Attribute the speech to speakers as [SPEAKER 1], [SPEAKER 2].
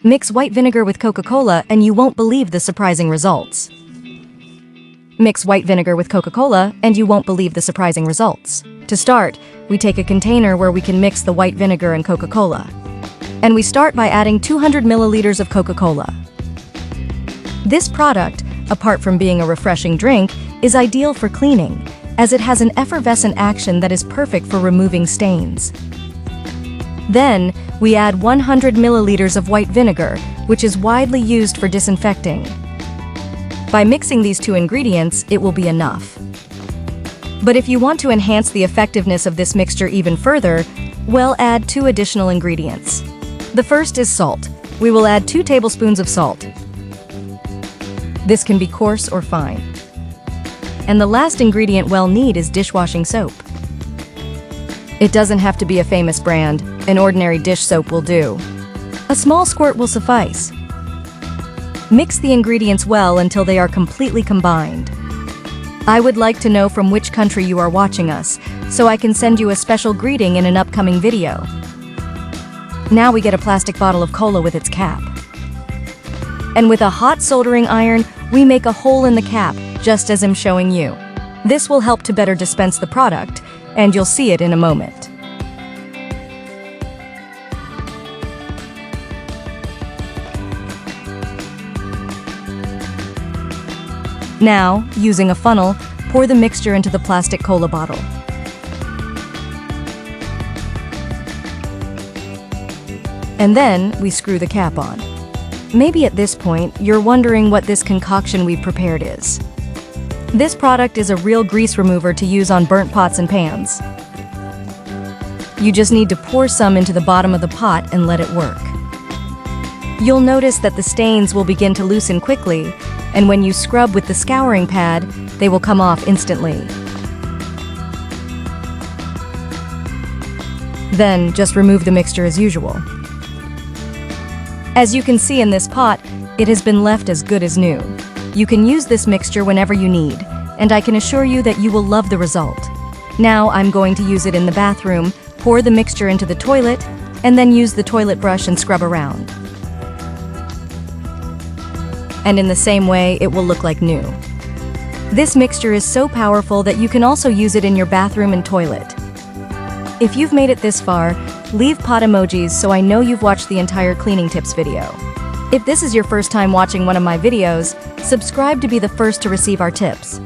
[SPEAKER 1] Mix white vinegar with Coca-Cola and you won't believe the surprising results. Mix white vinegar with Coca-Cola and you won't believe the surprising results. To start, we take a container where we can mix the white vinegar and Coca-Cola. And we start by adding 200 milliliters of Coca-Cola. This product, apart from being a refreshing drink, is ideal for cleaning, as it has an effervescent action that is perfect for removing stains. Then, we add 100 milliliters of white vinegar, which is widely used for disinfecting. By mixing these two ingredients, it will be enough. But if you want to enhance the effectiveness of this mixture even further, well, add 2 additional ingredients. The first is salt. We will add 2 tablespoons of salt. This can be coarse or fine. And the last ingredient we'll need is dishwashing soap. It doesn't have to be a famous brand. An ordinary dish soap will do. A small squirt will suffice. Mix the ingredients well until they are completely combined. I would like to know from which country you are watching us, so I can send you a special greeting in an upcoming video. Now we get a plastic bottle of cola with its cap. And with a hot soldering iron, we make a hole in the cap, just as I'm showing you. This will help to better dispense the product, and you'll see it in a moment. Now, using a funnel, pour the mixture into the plastic cola bottle. And then, we screw the cap on. Maybe at this point, you're wondering what this concoction we've prepared is. This product is a real grease remover to use on burnt pots and pans. You just need to pour some into the bottom of the pot and let it work. You'll notice that the stains will begin to loosen quickly, and when you scrub with the scouring pad, they will come off instantly. Then, just remove the mixture as usual. As you can see in this pot, it has been left as good as new. You can use this mixture whenever you need, and I can assure you that you will love the result. Now I'm going to use it in the bathroom, pour the mixture into the toilet, and then use the toilet brush and scrub around. And in the same way, it will look like new. This mixture is so powerful that you can also use it in your bathroom and toilet. If you've made it this far, leave pot emojis so I know you've watched the entire cleaning tips video. If this is your first time watching one of my videos, subscribe to be the first to receive our tips.